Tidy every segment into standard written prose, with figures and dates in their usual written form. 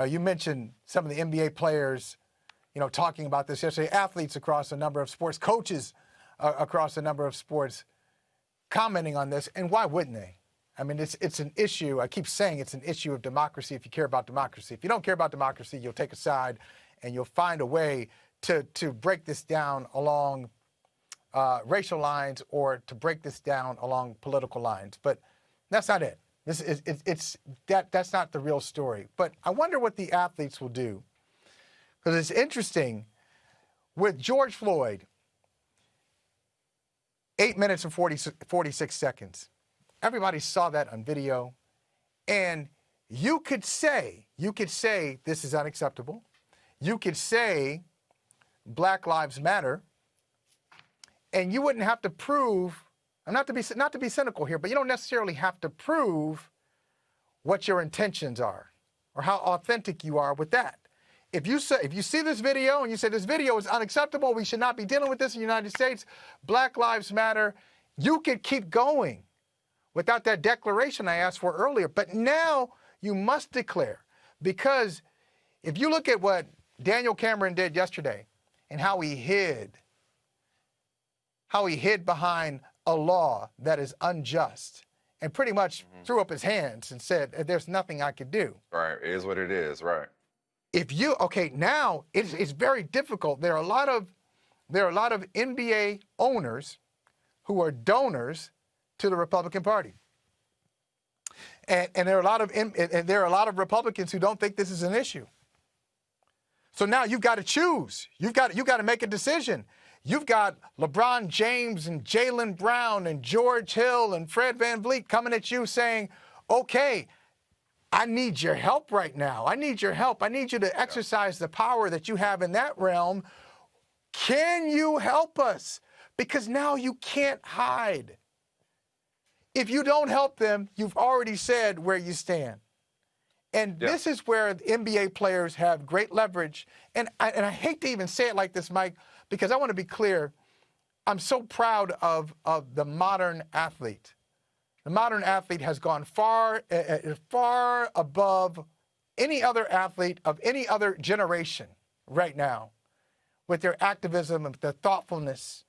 Now, you mentioned some of the NBA players, talking about this yesterday, athletes across a number of sports, coaches across a number of sports commenting on this. And why wouldn't they? I mean, it's an issue. I keep saying it's an issue of democracy if you care about democracy. If you don't care about democracy, you'll take a side and you'll find a way to break this down along racial lines or to break this down along political lines. But that's not it. That's not the real story. But I wonder what the athletes will do. Because it's interesting, with George Floyd, 8 minutes and 46 seconds. Everybody saw that on video. And you could say this is unacceptable. You could say Black Lives Matter. And you wouldn't have to prove, not to be cynical here, but you don't necessarily have to prove what your intentions are or how authentic you are with that. If you see this video and you say this video is unacceptable, we should not be dealing with this in the United States, Black Lives Matter, you could keep going without that declaration I asked for earlier. But now you must declare, because if you look at what Daniel Cameron did yesterday and how he hid behind a law that is unjust and pretty much threw up his hands and said, there's nothing I could do. Right, it is what it is, right. Now it's very difficult. There are a lot of NBA owners who are donors to the Republican Party. And there are a lot of Republicans who don't think this is an issue. So now you've got to choose. You've got to make a decision. You've got LeBron James and Jaylen Brown and George Hill and Fred VanVleet coming at you saying, okay, I need your help right now. I need your help. I need you to exercise the power that you have in that realm. Can you help us? Because now you can't hide. If you don't help them, you've already said where you stand. And this is where the NBA players have great leverage. And I hate to even say it like this, Mike, because I want to be clear. I'm so proud of the modern athlete. The modern athlete has gone far above any other athlete of any other generation right now with their activism and their thoughtfulness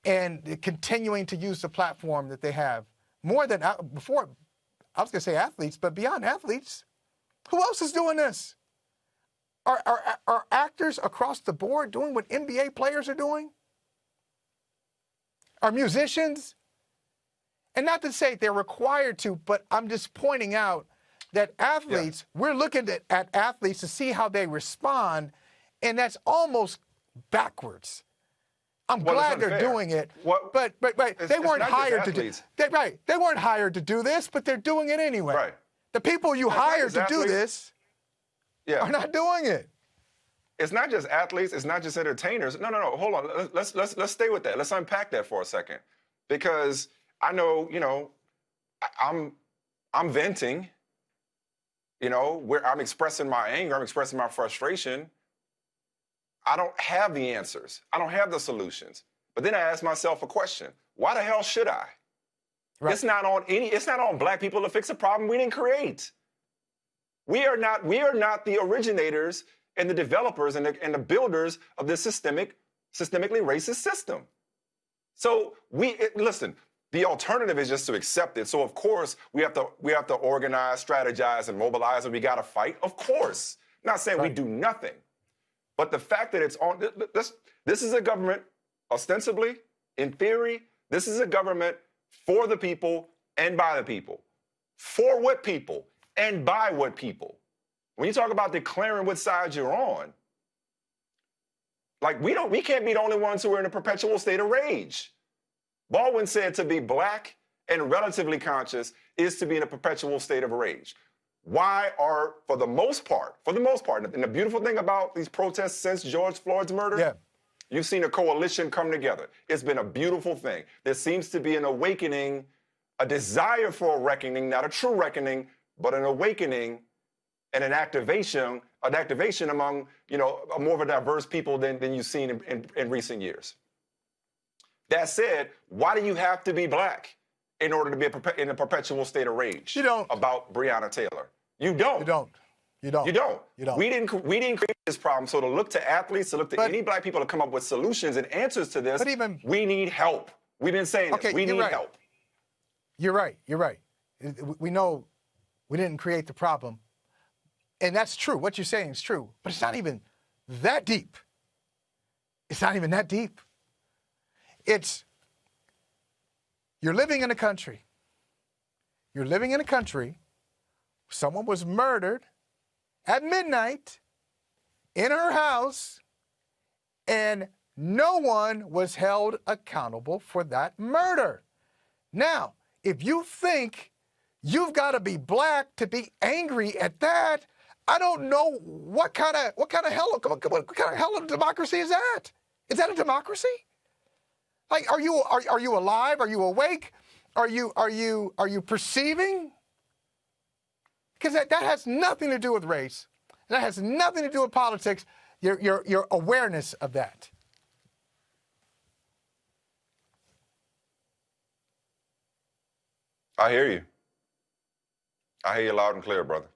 and continuing to use the platform that they have. More than before, I was going to say athletes, but beyond athletes, who else is doing this? Are actors across the board doing what NBA players are doing? Are musicians? And not to say they're required to, but I'm just pointing out that athletes, we're looking at athletes to see how they respond, and that's almost backwards. I'm glad they're doing it, but they weren't hired to do. They weren't hired to do this, but they're doing it anyway. Right. The people you hired to do this are not doing it. It's not just athletes. It's not just entertainers. No. Hold on. Let's stay with that. Let's unpack that for a second, because I know, I'm venting. Where I'm expressing my anger, I'm expressing my frustration. I don't have the answers. I don't have the solutions. But then I ask myself a question: why the hell should I? Right. It's not on Black people to fix a problem we didn't create. We are not the originators and the developers and the builders of this systemically racist system. So listen. The alternative is just to accept it. So of course we have to organize, strategize, and mobilize, and we got to fight. Of course, not saying we do nothing, but the fact that it's on this is a government, ostensibly, in theory, this is a government for the people and by the people. For what people and by what people? When you talk about declaring what side you're on, like we can't be the only ones who are in a perpetual state of rage. Baldwin said to be Black and relatively conscious is to be in a perpetual state of rage. Why are, for the most part, and the beautiful thing about these protests since George Floyd's murder, you've seen a coalition come together. It's been a beautiful thing. There seems to be an awakening, a desire for a reckoning, not a true reckoning, but an awakening and an activation among, more of a diverse people than you've seen in recent years. That said, why do you have to be Black in order to be in a perpetual state of rage? You don't. About Breonna Taylor? You don't. You don't. You don't. You don't. You don't. We didn't create this problem. So to look to athletes, to look to any black people to come up with solutions and answers to this, we need help. We've been saying this. We need help. You're right. You're right. We know we didn't create the problem. And that's true. What you're saying is true. But it's not even that deep. It's not even that deep. You're living in a country. You're living in a country. Someone was murdered at midnight in her house, and no one was held accountable for that murder. Now, if you think you've got to be black to be angry at that, I don't know what kind of hell of democracy is that? Is that a democracy? Like, are you alive? Are you awake? Are you perceiving? Because that has nothing to do with race. That has nothing to do with politics. Your awareness of that. I hear you. I hear you loud and clear, brother.